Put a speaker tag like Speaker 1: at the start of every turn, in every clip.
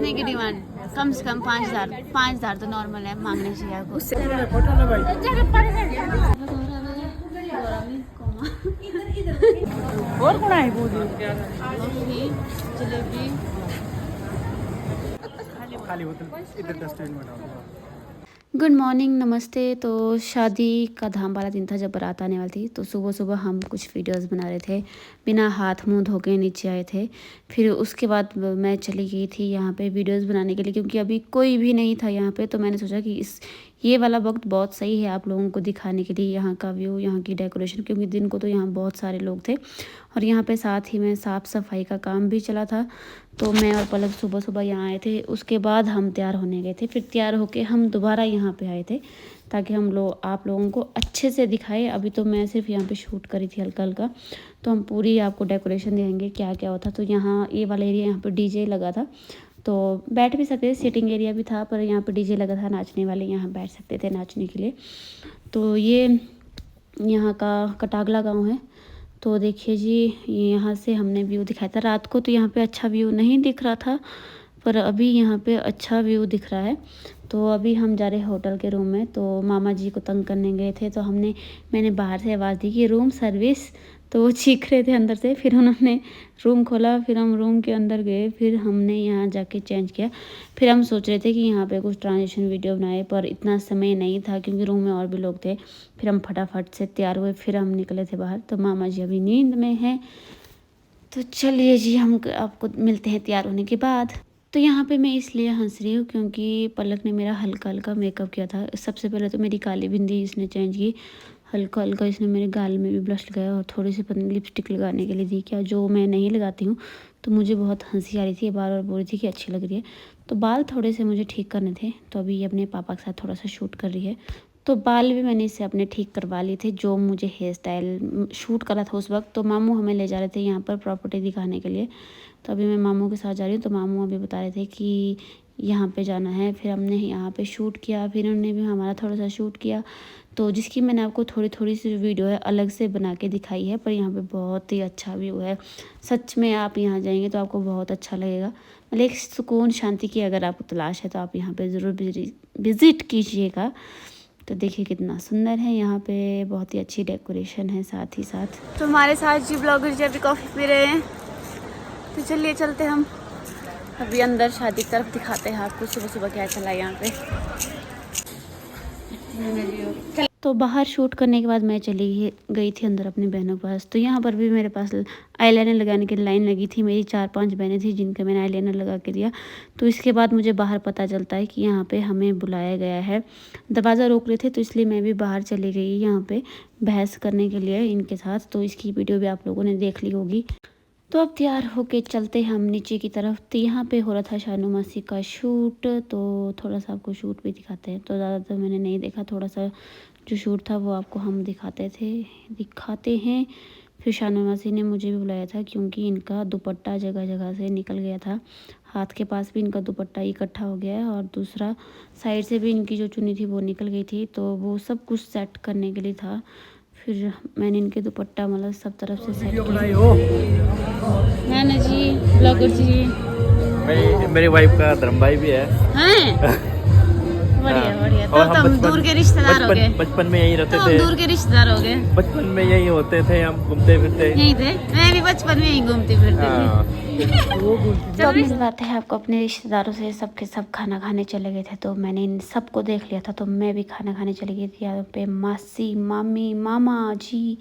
Speaker 1: कितने की डिमांड? कम से कम 5,000। 5,000 तो नॉर्मल है, मांगने चाहिए आपको।
Speaker 2: और कौन है वो
Speaker 1: जलेबी
Speaker 2: खाली बोतल इधर डस्टबिन में डाल।
Speaker 1: गुड मॉर्निंग, नमस्ते। तो शादी का धाम वाला दिन था जब बारात आने वाली थी, तो सुबह सुबह हम कुछ वीडियोस बना रहे थे, बिना हाथ मुंह धो के नीचे आए थे। फिर उसके बाद मैं चली गई थी यहाँ पे वीडियोस बनाने के लिए, क्योंकि अभी कोई भी नहीं था यहाँ पे। तो मैंने सोचा कि ये वाला वक्त बहुत सही है आप लोगों को दिखाने के लिए, यहाँ का व्यू, यहाँ की डेकोरेशन, क्योंकि दिन को तो यहाँ बहुत सारे लोग थे और यहाँ पे साथ ही में साफ़ सफाई का काम भी चला था। तो मैं और पलक सुबह सुबह यहाँ आए थे, उसके बाद हम तैयार होने गए थे। फिर तैयार होके हम दोबारा यहाँ पे आए थे ताकि हम लोग आप लोगों को अच्छे से दिखाए। अभी तो मैं सिर्फ यहाँ पे शूट करी थी हल्का हल्का, तो हम पूरी आपको डेकोरेशन देंगे क्या क्या होता। तो यहाँ ये वाला एरिया, यहाँ पर डीजे लगा था, तो बैठ भी सकते थे, सीटिंग एरिया भी था, पर यहाँ पर डीजे लगा था, नाचने वाले यहाँ बैठ सकते थे नाचने के लिए। तो ये यहाँ का कटागला गाँव है। तो देखिए जी, यहाँ से हमने व्यू दिखाया था। रात को तो यहाँ पे अच्छा व्यू नहीं दिख रहा था, पर अभी यहाँ पे अच्छा व्यू दिख रहा है। तो अभी हम जा रहे हैं होटल के रूम में। तो मामा जी को तंग करने गए थे, तो मैंने बाहर से आवाज़ दी कि रूम सर्विस, तो वो चीख रहे थे अंदर से। फिर उन्होंने रूम खोला, फिर हम रूम के अंदर गए, फिर हमने यहाँ जाके चेंज किया। फिर हम सोच रहे थे कि यहाँ पे कुछ ट्रांजिशन वीडियो बनाए, पर इतना समय नहीं था क्योंकि रूम में और भी लोग थे। फिर हम फटाफट से तैयार हुए, फिर हम निकले थे बाहर। तो मामा जी अभी नींद में हैं, तो चलिए जी हम आपको मिलते हैं तैयार होने के बाद। तो यहाँ पे मैं इसलिए हंस रही हूँ क्योंकि पलक ने मेरा हल्का हल्का मेकअप किया था। सबसे पहले तो मेरी काली बिंदी इसने चेंज की, हल्का हल्का इसने मेरे गाल में भी ब्लश लगाया और थोड़ी सी पतली लिपस्टिक लगाने के लिए दी, क्या जो मैं नहीं लगाती हूँ। तो मुझे बहुत हंसी आ रही थी, बार बार बोल रही थी कि अच्छी लग रही है। तो बाल थोड़े से मुझे ठीक करने थे, तो अभी ये अपने पापा के साथ थोड़ा सा शूट कर रही है। तो बाल भी मैंने इससे अपने ठीक करवा लिए थे, जो मुझे हेयर स्टाइल शूट करा था उस वक्त। तो मामू हमें ले जा रहे थे यहाँ पर प्रॉपर्टी दिखाने के लिए। तो अभी मैं मामू के साथ जा रही हूँ। तो मामू अभी बता रहे थे कि यहाँ पे जाना है। फिर हमने यहाँ पे शूट किया, फिर उन्होंने भी हमारा थोड़ा सा शूट किया। तो जिसकी मैंने आपको थोड़ी थोड़ी सी वीडियो है अलग से बना के दिखाई है, पर यहाँ पे बहुत ही अच्छा व्यू है। सच में आप यहाँ जाएंगे तो आपको बहुत अच्छा लगेगा। मतलब एक सुकून शांति की अगर आपको तलाश है तो आप यहाँ पे ज़रूर विज़िट कीजिएगा। तो देखिए कितना सुंदर है यहाँ पे, बहुत ही अच्छी डेकोरेशन है साथ ही साथ। तो हमारे साथ जी ब्लॉगर जी अभी कॉफ़ी पी रहे हैं। तो चलिए चलते हम अभी अंदर शादी की तरफ, दिखाते हैं आपको सुबह सुबह क्या चला है यहाँ पे। तो बाहर शूट करने के बाद मैं चली गई थी अंदर अपनी बहनों के पास। तो यहाँ पर भी मेरे पास आईलाइनर लगाने की लाइन लगी थी। मेरी 4-5 बहनें थी जिनके मैंने आईलाइनर लगा के दिया। तो इसके बाद मुझे बाहर पता चलता है कि यहाँ पे हमें बुलाया गया है। दरवाज़ा रोक रहे थे, तो इसलिए मैं भी बाहर चली गई यहाँ पे बहस करने के लिए इनके साथ। तो इसकी वीडियो भी आप लोगों ने देख ली होगी। तो अब तैयार होके चलते हम नीचे की तरफ। तो यहाँ पे हो रहा था शानू मासी का शूट, तो थोड़ा सा आपको शूट भी दिखाते हैं। तो ज़्यादा तो मैंने नहीं देखा, थोड़ा सा जो शूट था वो आपको हम दिखाते हैं। फिर शानू मासी ने मुझे भी बुलाया था क्योंकि इनका दुपट्टा जगह जगह से निकल गया था। हाथ के पास भी इनका दुपट्टा इकट्ठा हो गया है और दूसरा साइड से भी इनकी जो चुन्नी थी वो निकल गई थी। तो वो सब कुछ सेट करने के लिए था। फिर मैंने इनके दुपट्टा मतलब सब तरफ से सेट किया। ना जी ब्लॉगर जी,
Speaker 2: मेरी वाइफ का धर्म भाई भी है।
Speaker 1: हैं? बढ़िया बढ़िया।
Speaker 2: और
Speaker 1: तो
Speaker 2: हम
Speaker 1: तुम दूर के रिश्तेदार हो गए।
Speaker 2: बचपन में यहीं रहते
Speaker 1: तो
Speaker 2: थे।
Speaker 1: दूर के रिश्तेदार हो गए।
Speaker 2: बचपन में यही होते थे, हम घूमते फिरते
Speaker 1: यहीं थे, मैं भी बचपन में यहीं घूमती फिरती थी। तो मिल बात है आपको अपने रिश्तेदारों से, सबके सब खाना खाने चले गए थे। तो मैंने इन सबको देख लिया था, तो मैं भी खाना खाने चली गई थी। यहाँ पे मासी, मामी, मामा जी,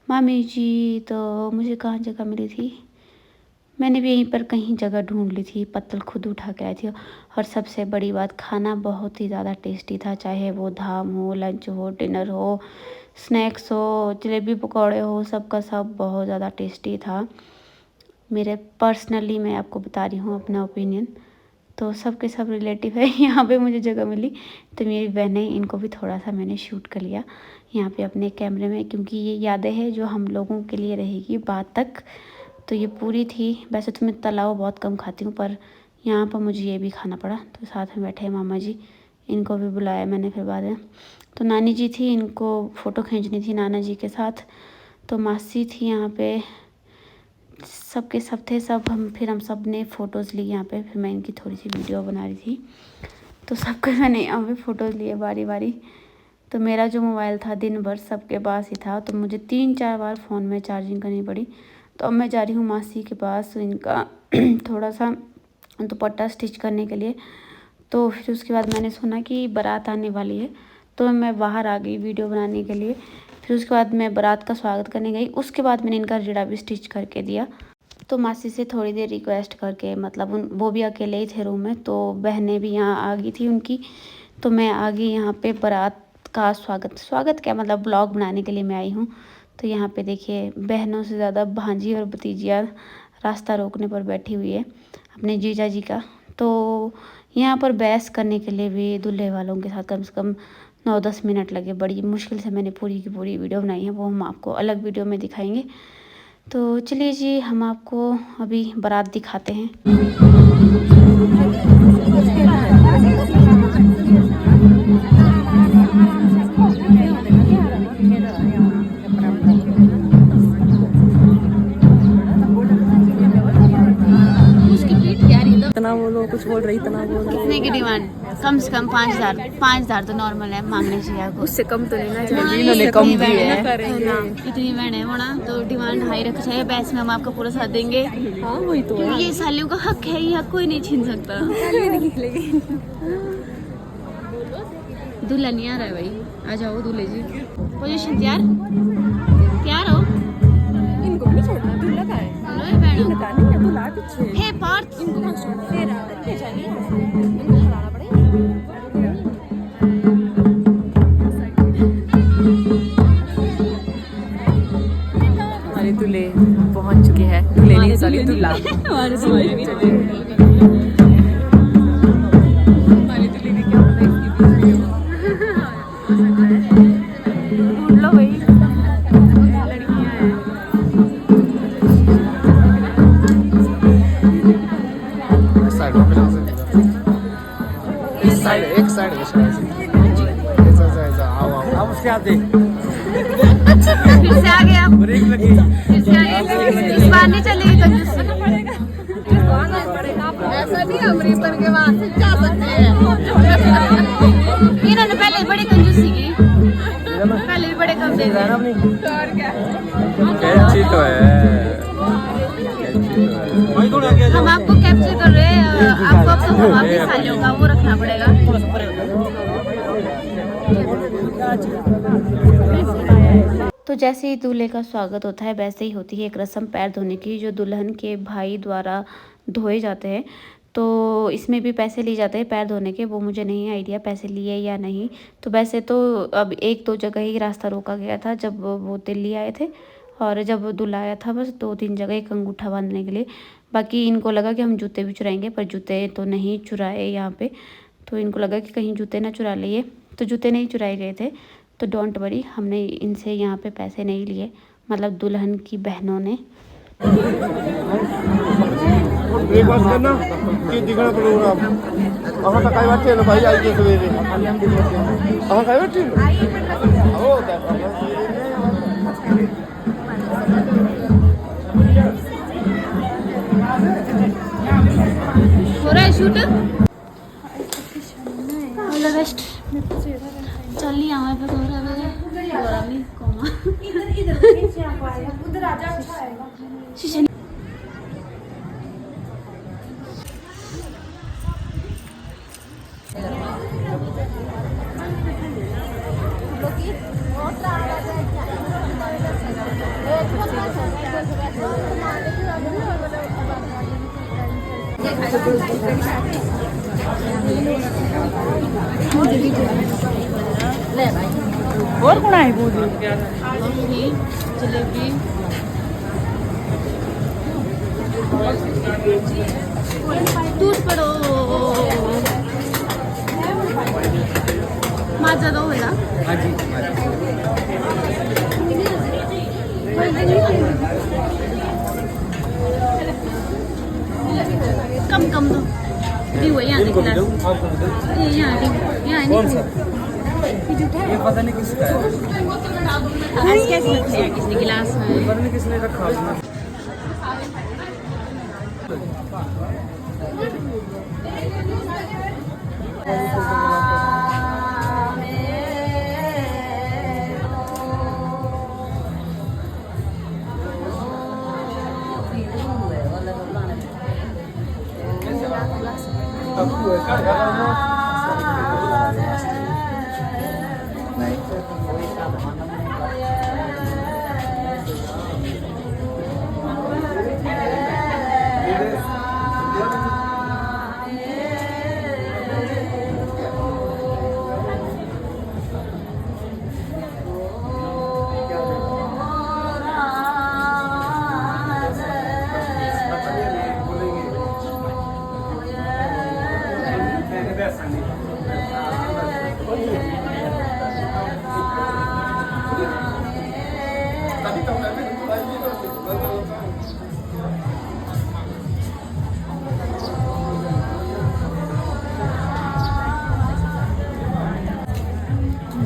Speaker 1: मामी जी। तो मुझे कहाँ जगह मिली थी, मैंने भी यहीं पर कहीं जगह ढूंढ ली थी, पत्तल खुद उठा के आई थी। और सबसे बड़ी बात, खाना बहुत ही ज़्यादा टेस्टी था, चाहे वो धाम हो, लंच हो, डिनर हो, स्नैक्स हो, जलेबी पकौड़े हो, सबका सब बहुत ज़्यादा टेस्टी था। मेरे पर्सनली मैं आपको बता रही हूँ अपना ओपिनियन। तो सबके सब रिलेटिव है। यहाँ पे मुझे जगह मिली तो मेरी बहनें, इनको भी थोड़ा सा मैंने शूट कर लिया यहाँ पे अपने कैमरे में, क्योंकि ये यादें हैं जो हम लोगों के लिए रहेगी बाद तक। तो ये पूरी थी। वैसे तो मैं तला हुआ बहुत कम खाती हूँ, पर यहाँ पर मुझे ये भी खाना पड़ा। तो साथ में बैठे मामा जी, इनको भी बुलाया मैंने फिर बाद में। तो नानी जी थी, इनको फ़ोटो खींचनी थी नाना जी के साथ। तो मासी थी यहाँ पे, सबके सब थे, सब हम सब ने फ़ोटोज़ ली यहाँ पे। फिर मैं इनकी थोड़ी सी वीडियो बना रही थी, तो सबके मैंने यहाँ पे फ़ोटोज़ लिए बारी बारी। तो मेरा जो मोबाइल था दिन भर सबके पास ही था, तो मुझे 3-4 बार फ़ोन में चार्जिंग करनी पड़ी। तो अब मैं जा रही हूँ मासी के पास इनका थोड़ा सा दुपट्टा स्टिच करने के लिए। तो फिर उसके बाद मैंने सुना कि बारात आने वाली है, तो मैं बाहर आ गई वीडियो बनाने के लिए। फिर उसके बाद मैं बारात का स्वागत करने गई। उसके बाद मैंने इनका रीड़ा भी स्टिच करके दिया। तो मासी से थोड़ी देर रिक्वेस्ट करके, मतलब वो भी अकेले ही थे रूम में, तो बहनें भी यहाँ आ गई थी उनकी। तो मैं आ गई यहाँ पे बारात का स्वागत क्या, मतलब ब्लॉग बनाने के लिए मैं आई हूँ। तो यहाँ पे देखिए बहनों से ज़्यादा भांजी और भतीजियाँ रास्ता रोकने पर बैठी हुई है अपने जीजा जी का। तो यहाँ पर बहस करने के लिए भी दूल्हे वालों के साथ कम से कम 9-10 मिनट लगे। बड़ी मुश्किल से मैंने पूरी की पूरी वीडियो बनाई है, वो हम आपको अलग वीडियो में दिखाएंगे। तो चलिए जी, हम आपको अभी बारात दिखाते हैं।
Speaker 3: इतना बोलो, कुछ बोल रही, इतना बोलो।
Speaker 1: कितने की डिमांड? कम से कम 5,000। 5,000 तो नॉर्मल है मांगने चाहिए आपको।
Speaker 3: उससे कम तो लेना चाहिए।
Speaker 1: हाँ,
Speaker 3: इन्होंने कम दी है।
Speaker 1: इतनी बहन है वो ना, तो डिमांड हाई रखनी चाहिए। बहस में हम आपका पूरा साथ देंगे,
Speaker 3: हाँ वही तो
Speaker 1: क्योंकि ये सालियों का हक है, ये हक कोई नहीं छीन सकता। दूल्हा नहीं आ रहा है भाई, आ जाओ दूल्हे जी। पोजीशन तैयार हो?
Speaker 3: इनको भी छोड़ना, दूल्हा का है। इनका नहीं है, दूल्हा पीछे
Speaker 1: हे पार्थ,
Speaker 3: इनको ना छोड़, फिर आदत के जानी इनको खिलाना पड़ेगा। हमारे दूल्हे पहुंच चुके हैं। दूल्हे नहीं, सॉरी दूल्हा। हमारे दूल्हे भी चले। हमारे दूल्हे भी क्या पता इसकी वीडियो ढूंढ लो भाई, लड़कियां हैं।
Speaker 4: एक साइड
Speaker 2: आप उसके हाथ देख।
Speaker 1: फिर से आ गए आप,
Speaker 2: ब्रेक लगी।
Speaker 1: फिर से आ गए। इस बार नहीं चलेगी कंजूसी।
Speaker 3: ऐसा नहीं, अमृतसर के वहां से जा सकते हैं।
Speaker 1: इन्होंने पहले बड़ी कंजूसी की, पहले भी बड़े कम दे दिए।
Speaker 2: कैची तो है।
Speaker 1: हम आपको कैप्चर कर रहे हैं, आपको अब तो वापस सालियों का वो रखना पड़ेगा। तो जैसे ही दूल्हे का स्वागत होता है, वैसे ही होती है एक रस्म पैर धोने की, जो दुल्हन के भाई द्वारा धोए जाते हैं। तो इसमें भी पैसे लिए जाते हैं पैर धोने के, वो मुझे नहीं आइडिया पैसे लिए या नहीं। तो वैसे तो अब 1-2 जगह ही रास्ता रोका गया था जब वो दिल्ली आए थे, और जब दूल्हा आया था बस 2-3 जगह एक अंगूठा बांधने के लिए। बाकी इनको लगा कि हम जूते भी चुराएंगे, पर जूते तो नहीं चुराए यहाँ पे। तो इनको लगा कि कहीं जूते ना चुरा लिए, तो जूते नहीं चुराए गए थे। तो डोंट वरी, हमने इनसे यहाँ पे पैसे नहीं लिए, मतलब दुल्हन की बहनों ने।
Speaker 4: एक बात करना कि दिखना प्रोग्राम अहाँ तक आई बैठे लो भाई, आइए सवेरे अहाँ कहीं बैठे लो हो
Speaker 1: रहा है शूट बेस्ट। चल ही हमारे पास हो रहा है उधर आ जा।
Speaker 3: और कौन है वो
Speaker 1: जलेबी दूध पड़ो माजा दो बेटा।
Speaker 2: हाँ जी।
Speaker 1: कम दो दी हुआ यहाँ देख गिलास, ये यहाँ नहीं
Speaker 2: ये पता नहीं किसका है।
Speaker 1: ऐसे कैसे लगते हैं किसने गिलास में।
Speaker 2: पता नहीं किसने रखा उसमें।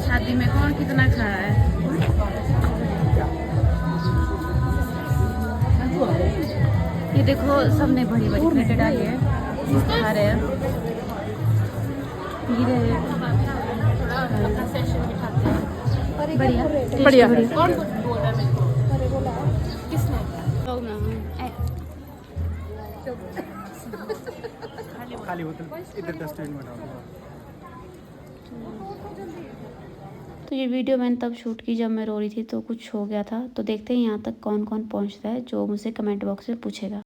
Speaker 1: शादी में कौन कितना खा रहा है? ये देखो सबने बड़ी बड़ी प्लेटें डाली है, खा रहे हैं, पी रहे हैं। बढ़िया बढ़िया।
Speaker 2: खाली बोतल इधर डस्टबिन में डालो।
Speaker 1: तो ये वीडियो मैंने तब शूट की जब मैं रो रही थी, तो कुछ हो गया था। तो देखते हैं यहाँ तक कौन कौन पहुँचता है जो मुझसे कमेंट बॉक्स में पूछेगा।